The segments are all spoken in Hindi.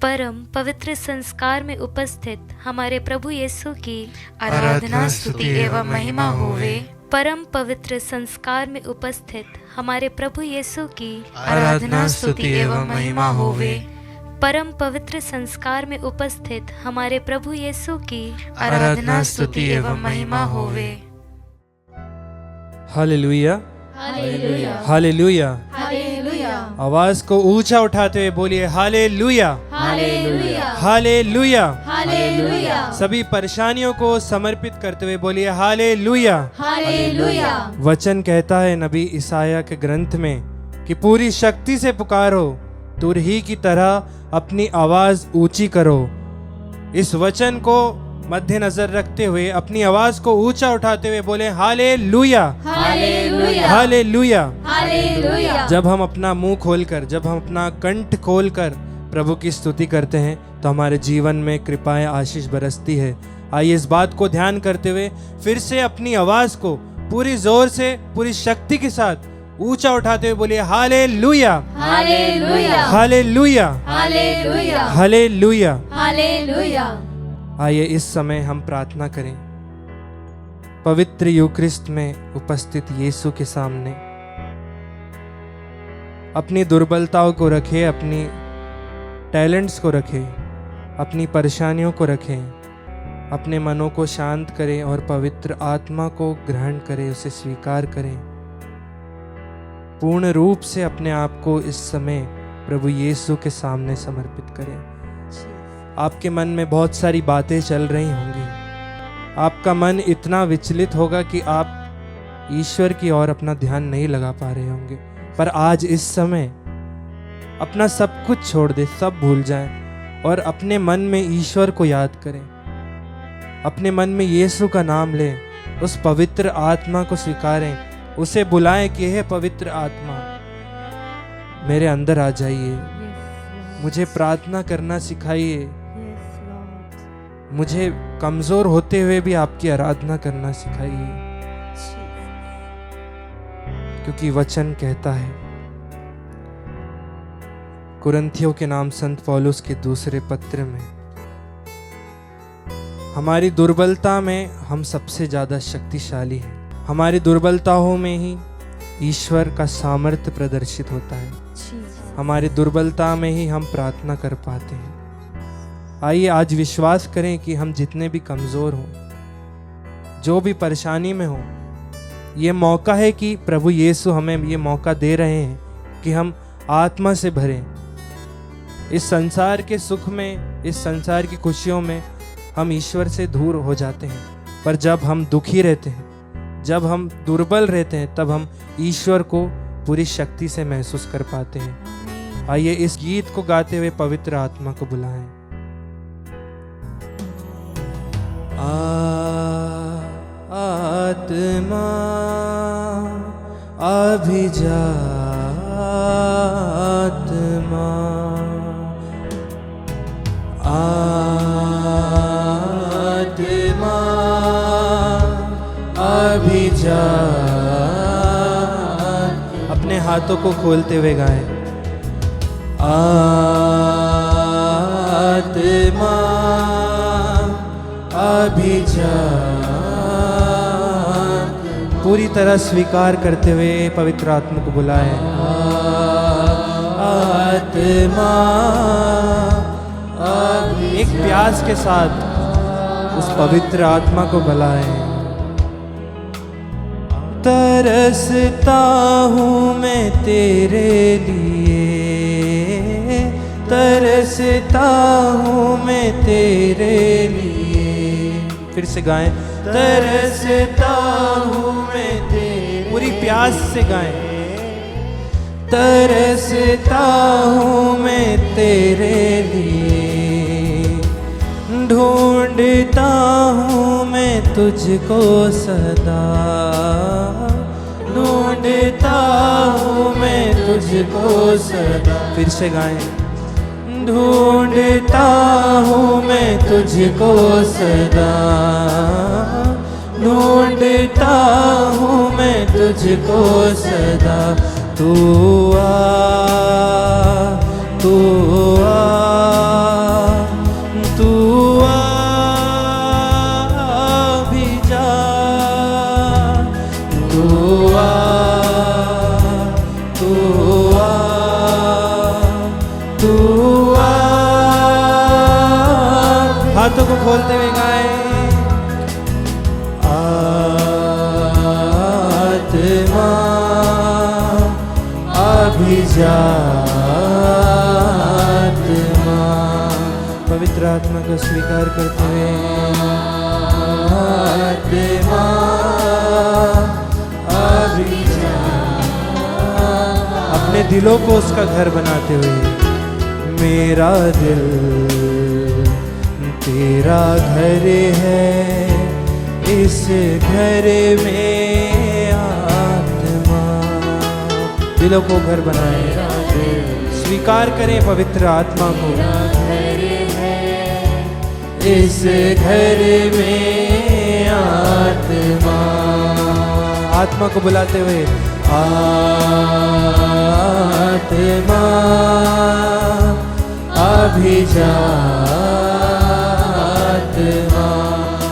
परम पवित्र संस्कार में उपस्थित हमारे प्रभु यीशु की आराधना स्तुति एवं महिमा होवे। परम पवित्र संस्कार में उपस्थित हमारे प्रभु यीशु की आराधना स्तुति एवं महिमा होवे। परम पवित्र संस्कार में उपस्थित हमारे प्रभु यीशु की आराधना स्तुति एवं महिमा होवे। Hallelujah, hallelujah, hallelujah. हालेलुया, आवाज को ऊंचा उठाते हुए बोलिए हालेलुया, हालेलुया, हालेलुया। हालेलुया, सभी परेशानियों को समर्पित करते हुए बोलिए हालेलुया। हालेलुया। वचन कहता है नबी ईसाया के ग्रंथ में कि पूरी शक्ति से पुकारो, तुरही की तरह अपनी आवाज ऊंची करो। इस वचन को मद्देनजर रखते हुए अपनी आवाज को ऊंचा उठाते हुए बोले हालेलुया, हालेलुया, हालेलुया। हालेलुया। जब हम अपना मुंह खोलकर, जब हम अपना कंठ खोलकर प्रभु की स्तुति करते हैं तो हमारे जीवन में कृपाएं, आशीष बरसती है। आइए इस बात को ध्यान करते हुए फिर से अपनी आवाज को पूरी जोर से, पूरी शक्ति के साथ ऊंचा उठाते हुए बोलिए hallelujah, hallelujah, hallelujah, hallelujah, hallelujah. Hallelujah. आइए इस समय हम प्रार्थना करें। पवित्र यूक्रिस्ट में उपस्थित यीशु के सामने अपनी दुर्बलताओं को रखें, अपनी टैलेंट्स को रखें, अपनी परेशानियों को रखें, अपने मनों को शांत करें और पवित्र आत्मा को ग्रहण करें, उसे स्वीकार करें। पूर्ण रूप से अपने आप को इस समय प्रभु यीशु के सामने समर्पित करें। आपके मन में बहुत सारी बातें चल रही होंगी, आपका मन इतना विचलित होगा कि आप ईश्वर की ओर अपना ध्यान नहीं लगा पा रहे होंगे। पर आज इस समय अपना सब कुछ छोड़ दे, सब भूल जाएं और अपने मन में ईश्वर को याद करें। अपने मन में यीशु का नाम लें, उस पवित्र आत्मा को स्वीकारें, उसे बुलाएं कि हे पवित्र आत्मा मेरे अंदर आ जाइए, मुझे प्रार्थना करना सिखाइए, मुझे कमजोर होते हुए भी आपकी आराधना करना सिखाइए। क्योंकि वचन कहता है, कुरिन्थियों के नाम संत पौलुस के दूसरे पत्र में, हमारी दुर्बलता में हम सबसे ज्यादा शक्तिशाली हैं। हमारी दुर्बलताओं में ही ईश्वर का सामर्थ्य प्रदर्शित होता है। हमारी दुर्बलता में ही हम प्रार्थना कर पाते हैं। आइए आज विश्वास करें कि हम जितने भी कमजोर हों, जो भी परेशानी में हो, ये मौका है कि प्रभु यीशु हमें ये मौका दे रहे हैं कि हम आत्मा से भरें। इस संसार के सुख में, इस संसार की खुशियों में हम ईश्वर से दूर हो जाते हैं। पर जब हम दुखी रहते हैं, जब हम दुर्बल रहते हैं, तब हम ईश्वर को पूरी शक्ति से महसूस कर पाते हैं। आइए इस गीत को गाते हुए पवित्र आत्मा को बुलाएं। आत्मा अभिजा, आत्मा आत्मा अभिजा। अपने हाथों को खोलते हुए गाएं। आत्मा अभिजा, पूरी तरह स्वीकार करते हुए पवित्र आत्मा को बुलाएं। आत्मा एक प्यास के साथ उस पवित्र आत्मा को बुलाएं। तरसता हूँ मैं तेरे लिए, तरसता हूँ मैं तेरे लिए। फिर से गाएं। तरसता हूँ मैं तेरे, पूरी प्यास से गाएं। तरसता हूँ मैं तेरे लिए, ढूंढता हूँ मैं तुझको सदा, ढूंढता हूँ मैं तुझको सदा। फिर से गाएं। ढूंढता हूँ मैं तुझको सदा, ढूंढता हूँ मैं तुझको सदा। तू आ, तू आ, तू आ। हाथों को खोलते हुए गाएं। आत्मा अभिजात्मा, पवित्र आत्मा को स्वीकार करते हुए आत्मा अभिजात्मा, अपने दिलों को उसका घर बनाते हुए मेरा दिल तेरा घर है, इस घर में आत्मा। दिलों को घर बनाए, स्वीकार करें पवित्र आत्मा को। इस घर में आत्मा, आत्मा को बुलाते हुए आत्मा अभिजात्मा,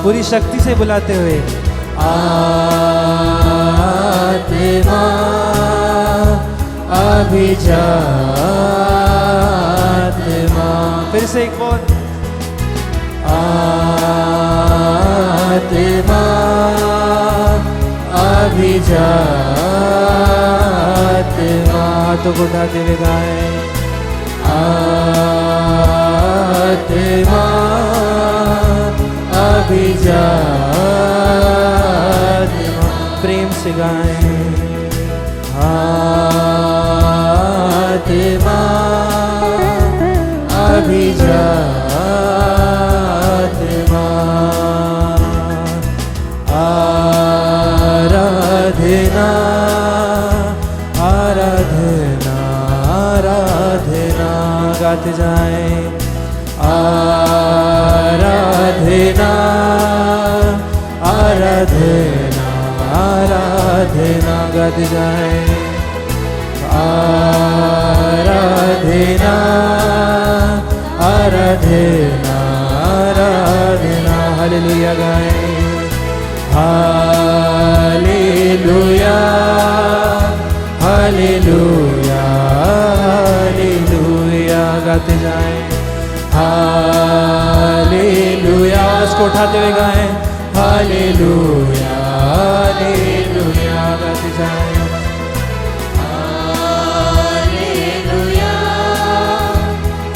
पूरी शक्ति से बुलाते हुए आत्मा अभिजात्मा। फिर से एक बार आत्मा अभिजात्मा। हाथों को उठाते हुए गाएं आत्मा अभिजात्मा। प्रेम से गाएं आत्मा अभिजात्मा। आराधना आराधना आराधना, गाते जाएं आराधना आराधना आराधना, गाते जाएं आराधना आराधना आराधना। हालेलुया गाएं हालेलुया हालेलुया हालेलुया, गाते जाएं हालेलुया। उसको उठाते हुए गाएं हालेलुया हालेलुया, गाते जाएं हालेलुया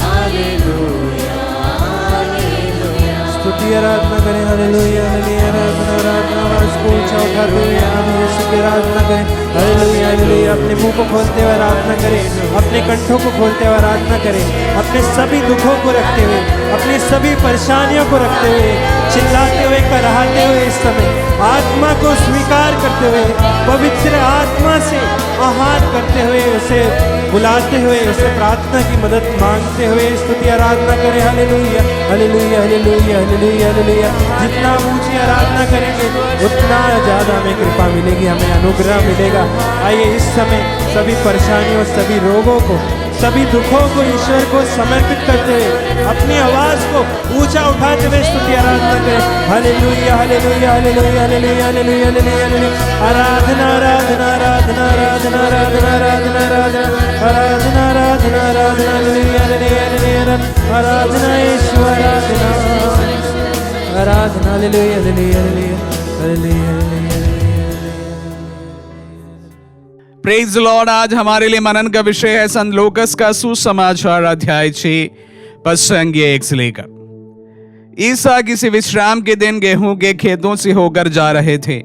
हालेलुया हालेलुया। स्तुति आराधना करें हालेलुया हालेलुया, आराधना आराधना, आवाज को ऊंचा उठाते हुए नाम यीशु की आराधना करें हालेलुया हालेलुया। अपने मुंह को खोलते हुए आराधना करें, अपने कंठों को खोलते हुए आराधना करें, अपने सभी दुखों को रखते हुए, अपनी सभी परेशानियों को रखते हुए, चिल्लाते हुए कराहते हुए इस समय आत्मा को स्वीकार करते हुए, पवित्र आत्मा से आहार करते हुए, उसे बुलाते हुए, उसे प्रार्थना की मदद मांगते हुए स्तुति आराधना करें hallelujah hallelujah hallelujah hallelujah hallelujah. जितना ऊंची आराधना करेंगे उतना ज़्यादा हमें कृपा मिलेगी, हमें अनुग्रह मिलेगा। आइए इस समय सभी परेशानियों, सभी रोगों को, सभी दुखों को ईश्वर को समर्पित करते हुए अपनी आवाज को ऊंचा उठाते हुए स्तुति आराधना करें hallelujah hallelujah hallelujah hallelujah hallelujah hallelujah. आराधना आराधना आराधना आराधना आराधना आराधना आराधना आराधना आराधना आराधना हालेलुया हालेलुया हालेलुया। आराधना यीशु आराधना आराधना hallelujah hallelujah hallelujah hallelujah. Praise Lord. आज हमारे लिए मनन का विषय है संत लूकास का सुसमाचार अध्याय 6 प्रसंग 1 से लेकर। ईसा किसी विश्राम के दिन गेहूं के खेतों से होकर जा रहे थे।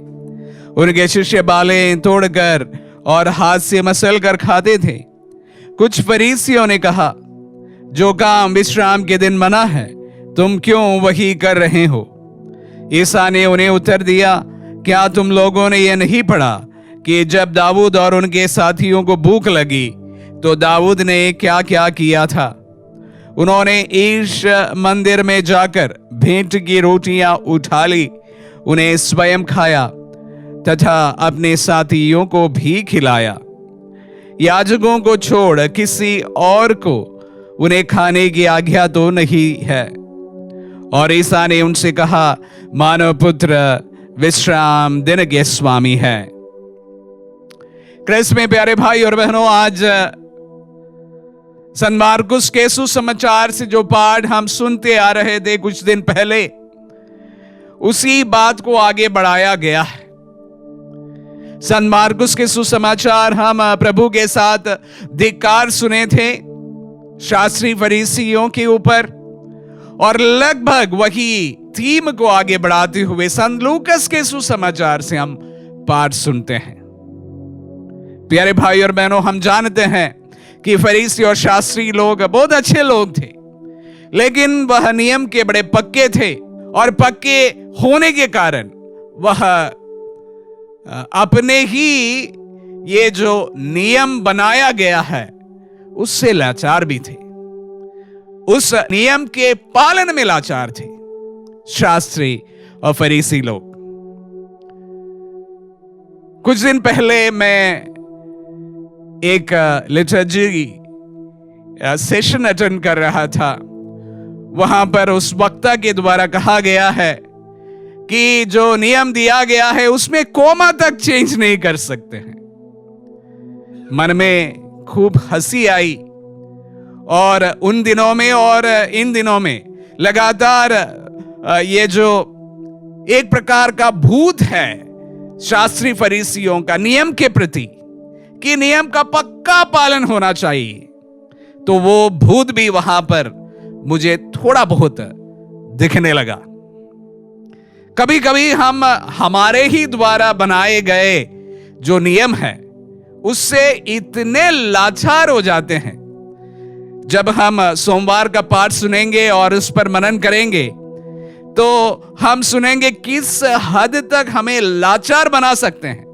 उनके शिष्य बालें तोड़कर और हाथ से मसल कर खाते थे। कुछ फरीसियों ने कहा, जो काम विश्राम के दिन मना है तुम क्यों वही कर रहे हो? ईसा ने उन्हें उत्तर दिया, क्या तुम लोगों ने यह नहीं पढ़ा कि जब दाऊद और उनके साथियों को भूख लगी तो दाऊद ने क्या क्या किया था? उन्होंने ईश मंदिर में जाकर भेंट की रोटियां उठा ली, उन्हें स्वयं खाया तथा अपने साथियों को भी खिलाया। याजकों को छोड़ किसी और को उन्हें खाने की आज्ञा तो नहीं है। और ईसा ने उनसे कहा, मानव पुत्र विश्राम दिन के स्वामी है। क्रिस्त में प्यारे भाई और बहनों, आज संत मार्कुस के सुसमाचार से जो पाठ हम सुनते आ रहे थे कुछ दिन पहले, उसी बात को आगे बढ़ाया गया है। संत मार्कुस के सुसमाचार हम प्रभु के साथ धिक्कार सुने थे शास्त्री फरीसियों के ऊपर, और लगभग वही थीम को आगे बढ़ाते हुए संत लूकस के सुसमाचार से हम पाठ सुनते हैं। प्यारे भाई और बहनों, हम जानते हैं कि फरीसी और शास्त्री लोग बहुत अच्छे लोग थे, लेकिन वह नियम के बड़े पक्के थे, और पक्के होने के कारण वह अपने ही ये जो नियम बनाया गया है उससे लाचार भी थे। उस नियम के पालन में लाचार थे शास्त्री और फरीसी लोग। कुछ दिन पहले मैं एक लिटर्जी सेशन अटेंड कर रहा था। वहां पर उस वक्ता के द्वारा कहा गया है कि जो नियम दिया गया है उसमें कोमा तक चेंज नहीं कर सकते हैं। मन में खूब हंसी आई, और उन दिनों में और इन दिनों में लगातार ये जो एक प्रकार का भूत है शास्त्री फरीसियों का नियम के प्रति, कि नियम का पक्का पालन होना चाहिए, तो वो भूत भी वहां पर मुझे थोड़ा बहुत दिखने लगा। कभी कभी हम हमारे ही द्वारा बनाए गए जो नियम है उससे इतने लाचार हो जाते हैं। जब हम सोमवार का पाठ सुनेंगे और उस पर मनन करेंगे तो हम सुनेंगे किस हद तक हमें लाचार बना सकते हैं,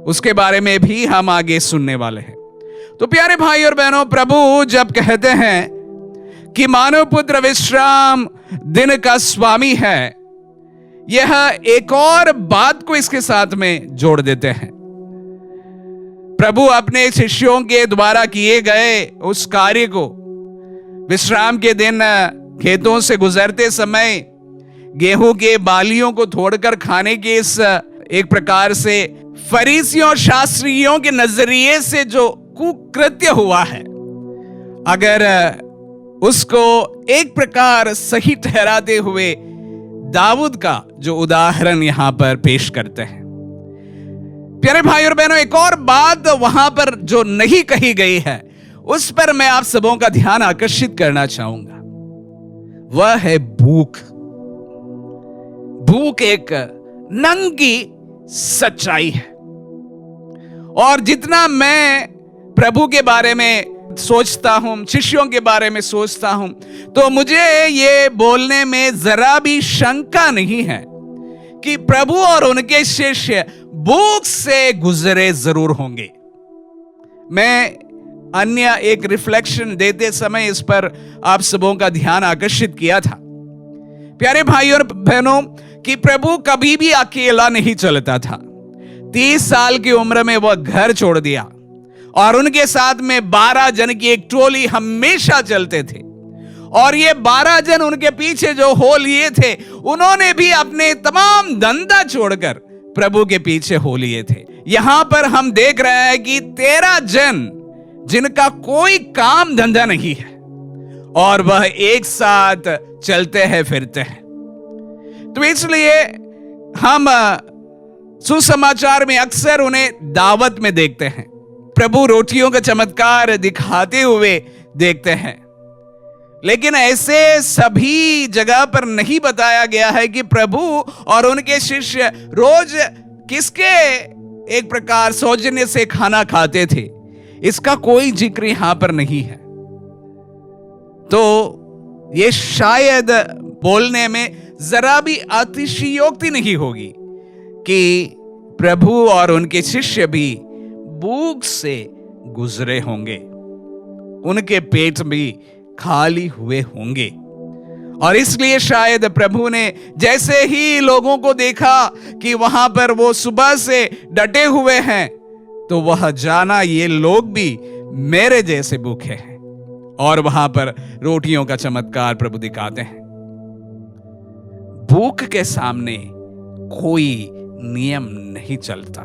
उसके बारे में भी हम आगे सुनने वाले हैं। तो प्यारे भाई और बहनों, प्रभु जब कहते हैं कि मानव पुत्र विश्राम दिन का स्वामी है, यह एक और बात को इसके साथ में जोड़ देते हैं। प्रभु अपने शिष्यों के द्वारा किए गए उस कार्य को, विश्राम के दिन खेतों से गुजरते समय गेहूं के बालियों को तोड़कर खाने के इस एक प्रकार से फरीसियों और शास्त्रियों के नजरिए से जो कुकृत्य हुआ है, अगर उसको एक प्रकार सही ठहराते हुए दाऊद का जो उदाहरण यहां पर पेश करते हैं। प्यारे भाई और बहनों, एक और बात वहां पर जो नहीं कही गई है उस पर मैं आप सबों का ध्यान आकर्षित करना चाहूंगा। वह है भूख। भूख एक नंगी सच्चाई है, और जितना मैं प्रभु के बारे में सोचता हूं, शिष्यों के बारे में सोचता हूं, तो मुझे ये बोलने में जरा भी शंका नहीं है कि प्रभु और उनके शिष्य भूख से गुजरे जरूर होंगे। मैं अन्य एक रिफ्लेक्शन देते समय इस पर आप सबों का ध्यान आकर्षित किया था। प्यारे भाई और बहनों, कि प्रभु कभी भी अकेला नहीं चलता था। 30 साल की उम्र में वह घर छोड़ दिया, और उनके साथ में 12 जन की एक टोली हमेशा चलते थे, और ये 12 जन उनके पीछे जो हो लिए थे, उन्होंने भी अपने तमाम धंधा छोड़कर प्रभु के पीछे हो लिए थे। यहां पर हम देख रहे हैं कि 13 जन जिनका कोई काम धंधा नहीं है, और वह एक साथ चलते हैं फिरते हैं। तो इसलिए हम सुसमाचार में अक्सर उन्हें दावत में देखते हैं, प्रभु रोटियों का चमत्कार दिखाते हुए देखते हैं, लेकिन ऐसे सभी जगह पर नहीं बताया गया है कि प्रभु और उनके शिष्य रोज किसके एक प्रकार सौजन्य से खाना खाते थे, इसका कोई जिक्र यहां पर नहीं है। तो ये शायद बोलने में जरा भी अतिशयोक्ति नहीं होगी कि प्रभु और उनके शिष्य भी भूख से गुजरे होंगे, उनके पेट भी खाली हुए होंगे, और इसलिए शायद प्रभु ने जैसे ही लोगों को देखा कि वहां पर वो सुबह से डटे हुए हैं, तो वह जाना ये लोग भी मेरे जैसे भूखे हैं, और वहां पर रोटियों का चमत्कार प्रभु दिखाते हैं। भूख के सामने कोई नियम नहीं चलता।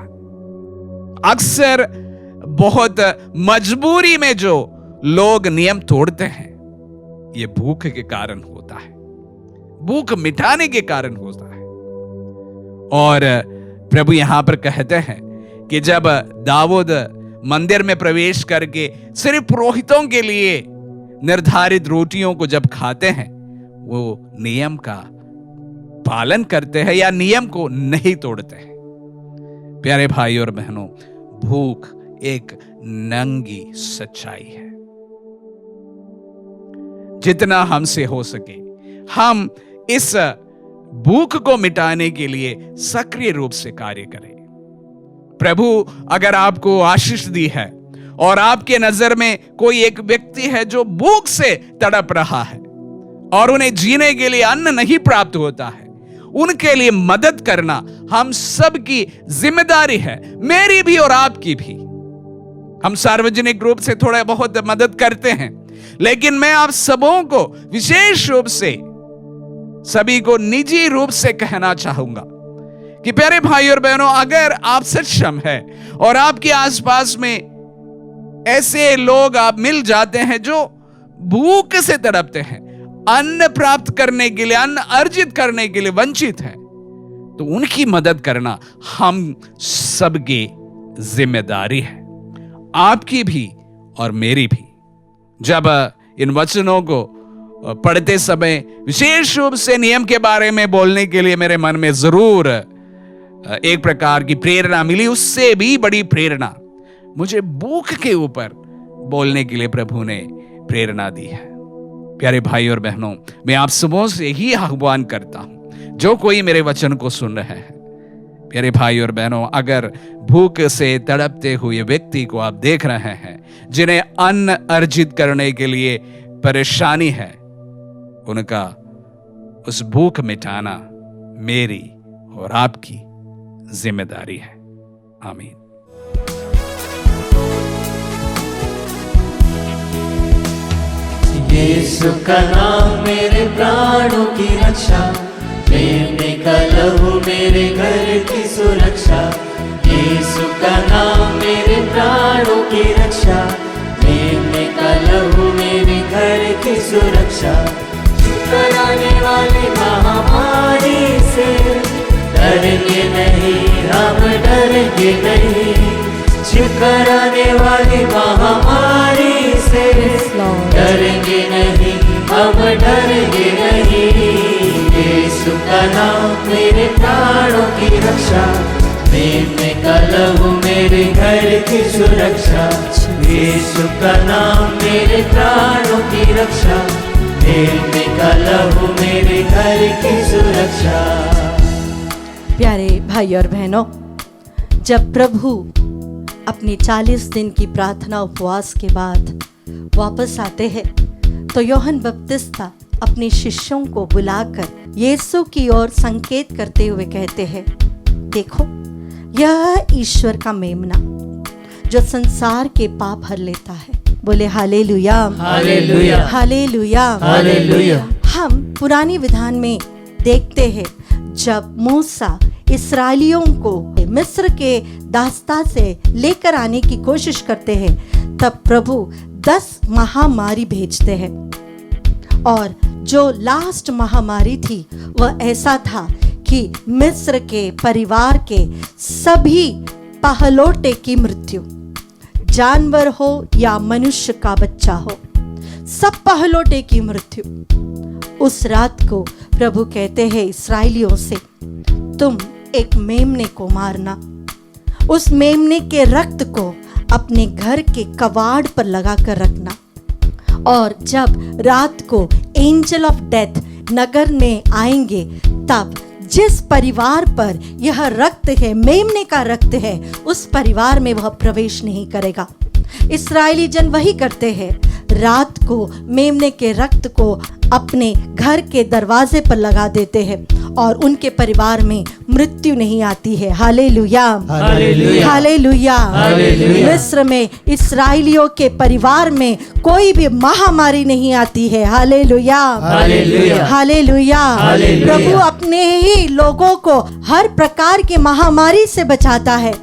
अक्सर बहुत मजबूरी में जो लोग नियम तोड़ते हैं, ये भूख के कारण होता है, भूख मिटाने के कारण होता है। और प्रभु यहां पर कहते हैं कि जब दाऊद मंदिर में प्रवेश करके सिर्फ पुरोहितों के लिए निर्धारित रोटियों को जब खाते हैं, वो नियम का पालन करते हैं या नियम को नहीं तोड़ते हैं। प्यारे भाई और बहनों, भूख एक नंगी सच्चाई है। जितना हमसे हो सके हम इस भूख को मिटाने के लिए सक्रिय रूप से कार्य करें। प्रभु अगर आपको आशीष दी है और आपके नजर में कोई एक व्यक्ति है जो भूख से तड़प रहा है और उन्हें जीने के लिए अन्न नहीं प्राप्त होता है, उनके लिए मदद करना हम सबकी जिम्मेदारी है, मेरी भी और आपकी भी। हम सार्वजनिक रूप से थोड़ा बहुत मदद करते हैं, लेकिन मैं आप सबों को विशेष रूप से, सभी को निजी रूप से कहना चाहूंगा कि प्यारे भाई और बहनों, अगर आप सक्षम हैं और आपके आसपास में ऐसे लोग आप मिल जाते हैं जो भूख से तड़पते हैं, अन्न प्राप्त करने के लिए, अन्न अर्जित करने के लिए वंचित हैं, तो उनकी मदद करना हम सबकी जिम्मेदारी है, आपकी भी और मेरी भी। जब इन वचनों को पढ़ते समय विशेष रूप से नियम के बारे में बोलने के लिए मेरे मन में जरूर एक प्रकार की प्रेरणा मिली। उससे भी बड़ी प्रेरणा मुझे भूख के ऊपर बोलने के लिए प्रभु ने प्रेरणा दी है। प्यारे भाई और बहनों, मैं आप सबों से ही आह्वान करता हूं, जो कोई मेरे वचन को सुन रहे हैं, प्यारे भाई और बहनों, अगर भूख से तड़पते हुए व्यक्ति को आप देख रहे हैं, जिन्हें अन्न अर्जित करने के लिए परेशानी है, उनका उस भूख मिटाना मेरी और आपकी जिम्मेदारी है। आमीन। यीशु का नाम मेरे प्राणों की रक्षा, मेरे का लहू मेरे घर की सुरक्षा। यीशु का नाम मेरे प्राणों की रक्षा, मेरे का लहू मेरे घर की सुरक्षा। कराने वाली महामारी से डरेंगे नहीं, हम डरेंगे नहीं। छिपकराने वाली महामारी से डरेंगे नहीं, हम डरेंगे नहीं। यीशु का नाम मेरे प्राणों की रक्षा, मेरे का लहू मेरे घर की सुरक्षा। यीशु का नाम मेरे प्राणों की रक्षा, मेरे का लहू मेरे घर की सुरक्षा। प्यारे भाई और बहनों, जब प्रभु अपनी 40 दिन की प्रार्थना उपवास के बाद वापस आते हैं, तो यूहन्ना बपतिस्ता अपने शिष्यों को बुलाकर यीशु की ओर संकेत करते हुए कहते हैं, देखो यह ईश्वर का मेमना जो संसार के पाप हर लेता है। बोले हालेलुया, हालेलुया, हालेलुया, हालेलुया। हम पुरानी विधान में देखते हैं, जब मूसा इस्राएलियों को मिस्र के दास्ता से लेकर आने की कोशिश करते हैं, तब प्रभु 10 महामारी भेजते हैं। और जो लास्ट महामारी थी वह ऐसा था कि मिस्र के परिवार के सभी पहलौठे की मृत्यु, जानवर हो या मनुष्य का बच्चा हो, सब पहलौठे की मृत्यु। उस रात को प्रभु कहते हैं इस्राएलियों से, तुम एक मेमने को मारना, उस मेमने के रक्त को अपने घर के कवाड़ पर लगाकर रखना, और जब रात को एंजल ऑफ डेथ नगर में आएंगे, तब जिस परिवार पर यह रक्त है, मेमने का रक्त है, उस परिवार में वह प्रवेश नहीं करेगा। इस्राएली जन वही करते हैं, रात को मेमने के रक्त को अपने घर के दरवाजे पर लगा देते हैं और उनके परिवार में मृत्यु नहीं आती है। Hallelujah, hallelujah, hallelujah. हालेलुया। मिस्र में इस्राएलियों के परिवार में कोई भी महामारी नहीं आती है। Hallelujah, hallelujah, hallelujah. हालेलुया। प्रभु अपने ही लोगों को हर प्रकार की महामारी से बचाता है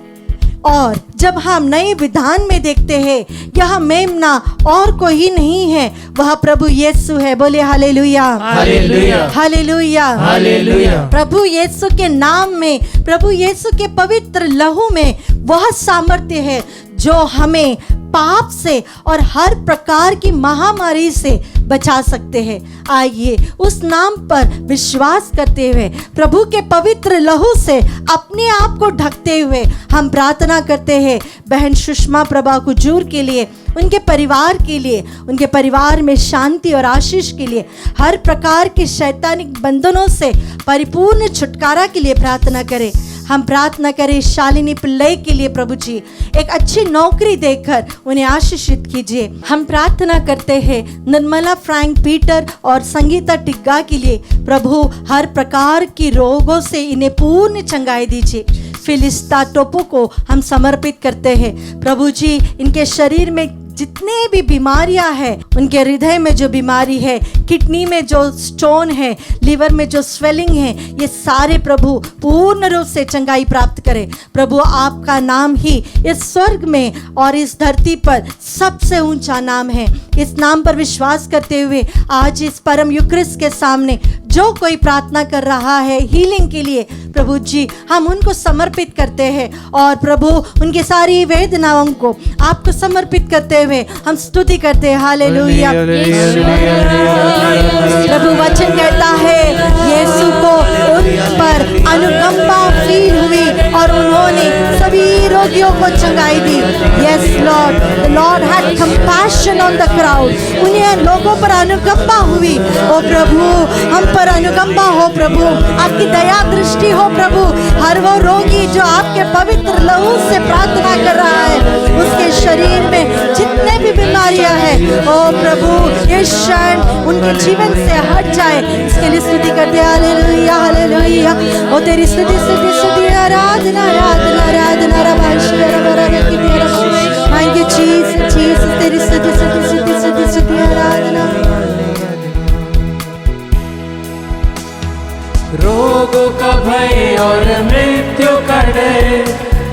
और जब हम नए विधान में देखते हैं, यह मेमना और कोई नहीं है, वह प्रभु यीशु है। बोले हालेलुया, हालेलुया, हालेलुया, हालेलुया। प्रभु यीशु के नाम में, प्रभु यीशु के पवित्र लहू में वह सामर्थ्य है जो हमें पाप से और हर प्रकार की महामारी से बचा सकते हैं। आइए उस नाम पर विश्वास करते हुए, प्रभु के पवित्र लहू से अपने आप को ढकते हुए हम प्रार्थना करते हैं बहन सुषमा प्रभा कुजूर के लिए, उनके परिवार के लिए, उनके परिवार में शांति और आशीष के लिए, हर प्रकार के शैतानिक बंधनों से परिपूर्ण छुटकारा के लिए प्रार्थना करें। हम प्रार्थना करें शालिनी पिल्लई के लिए, प्रभु जी एक अच्छी नौकरी देकर उन्हें आशीषित कीजिए। हम प्रार्थना करते हैं निर्मला फ्रैंक पीटर और संगीता टिग्गा के लिए, प्रभु हर प्रकार की रोगों से इन्हें पूर्ण चंगाई दीजिए। फिलिस्ता टोपो को हम समर्पित करते हैं, प्रभु जी इनके शरीर में जितने भी बीमारियां हैं, उनके हृदय में जो बीमारी है, किडनी में जो स्टोन है, लीवर में जो स्वेलिंग है, ये सारे प्रभु पूर्ण रूप से चंगाई प्राप्त करें। प्रभु आपका नाम ही इस स्वर्ग में और इस धरती पर सबसे ऊंचा नाम है। इस नाम पर विश्वास करते हुए आज इस परम यूक्रिस्ट के सामने जो कोई प्रार्थना कर रहा है हीलिंग के लिए, प्रभु जी हम उनको समर्पित करते हैं और प्रभु उनकी सारी वेदनाओं को आपको समर्पित करते हुए हम स्तुति करते हैं। हालेलुया। प्रभु वचन कहता है यीशु को उन पर अनुकंपा फील हुई और उन्होंने सभी रोगियों को चंगाई दी। Yes Lord, the Lord had compassion on the crowd. उन्हें लोगों पर अनुकंपा हुई। ओ प्रभु हम पर अनुकंपा हो, प्रभु आपकी दया दृष्टि हो प्रभु। हर वो रोगी जो आपके पवित्र लहू से प्रार्थना कर रहा है, उसके शरीर में जितने भी बीमारियां हैं, ओ प्रभु ये क्षण उनके जीवन से हट जाए, इसके लिए स्तुति करते हैं। Hallelujah, hallelujah. ओ तेरी स्तुति स्तुति स्तुति आराधना आराधना आराधना थैंक यू जीसस, जीसस तेरी स्तुति स्तुति स्तुति स्तुति स्तुति आराधना। रोगों का भय और मृत्यु का डर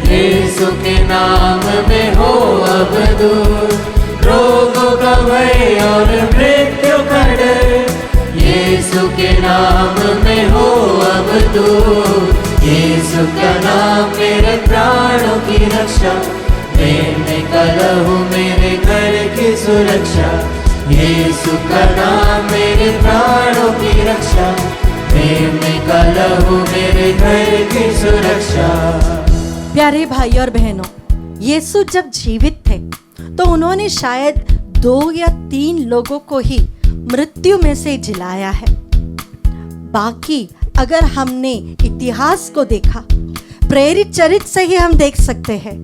यीशु के नाम में हो अब दूर। रोगों का भय और मृत्यु का डर यीशु के नाम में हो अब दूर। यीशु का नाम मेरे प्राणों की रक्षा, मेरे कलहू मेरे घर की सुरक्षा। यीशु का नाम मेरे प्राणों की रक्षा, मेरे कलहू मेरे घर की सुरक्षा। प्यारे भाई और बहनों, यीशु जब जीवित थे तो उन्होंने शायद 2 या 3 लोगों को ही मृत्यु में से जिलाया है। बाकी अगर हमने इतिहास को देखा, प्रेरित चरित्र से ही हम देख सकते हैं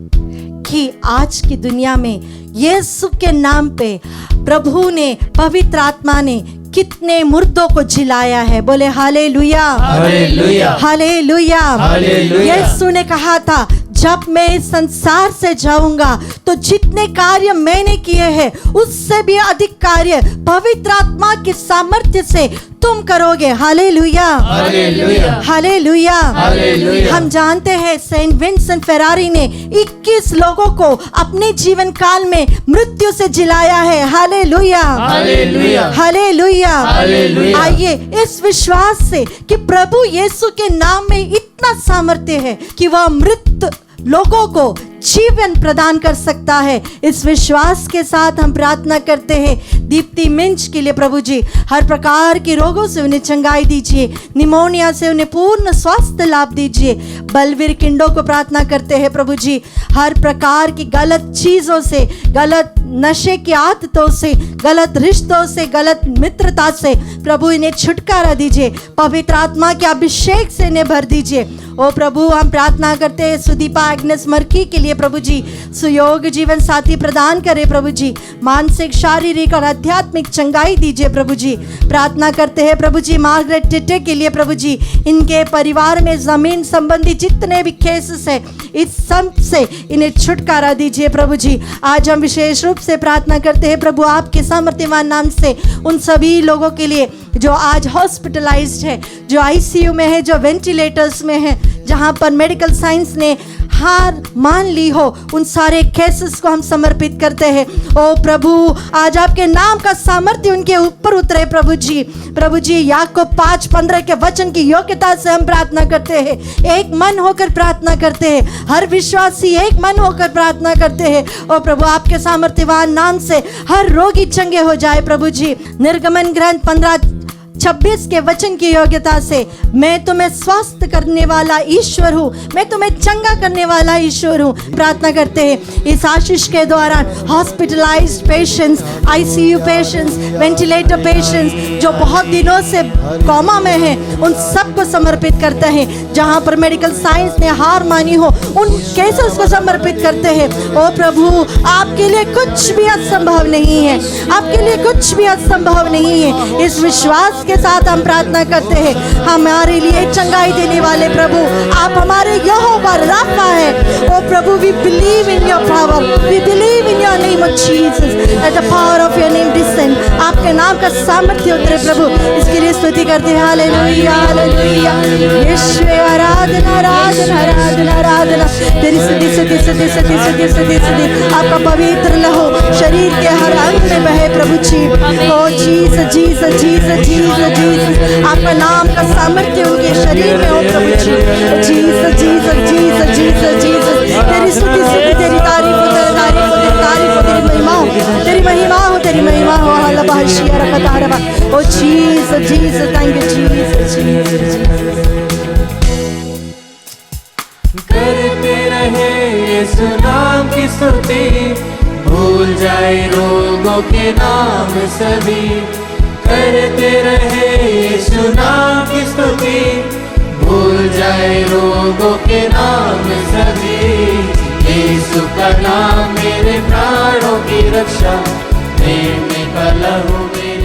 कि आज की दुनिया में यीशु के नाम पे प्रभु ने, पवित्र आत्मा ने कितने मुर्दों को जिलाया है। बोले हालेलुया, हालेलुया, हालेलुया। हालेलुया। यीशु ने कहा था जब मैं इस संसार से जाऊंगा तो जितने कार्य मैंने किए हैं उससे भी अधिक कार्य पवित्र आत्मा के सामर्थ्य से तुम करोगे। Hallelujah, hallelujah, hallelujah. हालेलुया। हम जानते हैं सेंट विंसेंट फेरारी ने 21 लोगों को अपने जीवन काल में मृत्यु से जिलाया है। Hallelujah, hallelujah, hallelujah. हालेलुया। आइए इस विश्वास से कि प्रभु यीशु के नाम में इतना सामर्थ्य है कि वह मृत लोगों को जीवन प्रदान कर सकता है, इस विश्वास के साथ हम प्रार्थना करते हैं। दीप्ति मिंच के लिए प्रभु जी हर प्रकार के रोगों से उन्हें चंगाई दीजिए, निमोनिया से उन्हें पूर्ण स्वास्थ्य लाभ दीजिए। बलवीर किंडो को प्रार्थना करते हैं प्रभु जी हर प्रकार की गलत चीज़ों से, गलत नशे की आदतों से, गलत रिश्तों से, गलत मित्रता से प्रभु इन्हें छुटकारा दीजिए। पवित्र आत्मा के अभिषेक से इन्हें भर दीजिए। ओ प्रभु हम प्रार्थना करते हैं सुदीपा एग्नेस मर्की के लिए प्रभु जी सुयोग जीवन साथी प्रदान करें प्रभु जी, मानसिक शारीरिक और आध्यात्मिक चंगाई दीजिए प्रभु जी। प्रार्थना करते हैं प्रभु जी मार्गरेट टिटे के लिए प्रभु जी, इनके परिवार में जमीन संबंधी जितने भी केसेस है इस सब से इन्हें छुटकारा दीजिए प्रभु जी। आज हम विशेष रूप से प्रार्थना करते हैं प्रभु आपके सामर्थ्यवान नाम से उन सभी लोगों के लिए जो आज हॉस्पिटलाइज्ड है, जो आईसीयू में है, जो वेंटिलेटर्स में है, जहां पर मेडिकल साइंस ने हार मान ली हो, उन सारे केसेस को हम समर्पित करते हैं। ओ प्रभु, आज आपके नाम का सामर्थ्य उनके ऊपर उतरे प्रभु जी। प्रभु जी, याकूब 5:15 के वचन की योग्यता से हम प्रार्थना करते हैं, एक मन होकर प्रार्थना करते हैं, हर विश्वासी एक मन होकर प्रार्थना करते हैं। ओ प्रभु, आपके सामर्थ्यवान नाम से हर रोगी चंगे हो जाए प्रभु जी। निर्गमन ग्रंथ 15:26 के वचन की योग्यता से, मैं तुम्हें स्वस्थ करने वाला ईश्वर हूँ, मैं तुम्हें चंगा करने वाला ईश्वर हूँ, प्रार्थना करते हैं। इस आशीष के दौरान hospitalised patients, ICU patients, ventilator patients जो बहुत दिनों से कोमा में हैं, उन सबको समर्पित करते हैं। जहाँ पर मेडिकल साइंस ने हार मानी हो, उन केसेस को समर्पित करते हैं। ओ प्रभु, आपके लिए कुछ भी असंभव नहीं है, आपके लिए कुछ भी असंभव नहीं है। इस विश्वास के साथ हम प्रार्थना करते हैं, हमारे लिए चंगाई देने वाले प्रभु, आप हमारे यहोवा राफा है। ओ प्रभु, we believe in your power, we believe in your name of Jesus, let the power of your name descend. आपके नाम का सामर्थ्य उतरे प्रभु, इसके लिए स्तुति करते हैं। हालेलुया, हालेलुया, यीशु, आराधना, आराधना, आराधना, आराधना। तेरी स्तुति, स्तुति, स्तुति, स्तुति, स्तुति, स्तुति, स्तुति। आपका पवित्र लहू शरीर के हर अंग में बहे प्रभु जी। O Jesus, Jesus, Jesus, Jesus, Jesus, आपका नाम का सामर्थ्य उनके शरीर में हो प्रभु जी। Jesus, Jesus, Jesus, Jesus, Jesus. तेरी स्तुति, स्तुति, तेरी तारीफ हो, तेरी तारीफ हो, तेरी तारीफ हो, तेरी महिमा हो, तेरी महिमा हो, तेरी महिमा हो। हालेलुया, रखतारबा। O Jesus, Jesus, thank you Jesus, Jesus. करते रहे यीशु नाम की स्तुति, भूल जाए रोगों के नाम सभी। करते रहे यीशु नाम की स्तुति, भूल जाए रोगों के नाम सभी। यीशु का नाम मेरे प्राणों की रक्षा, प्रेम का लहू मेरे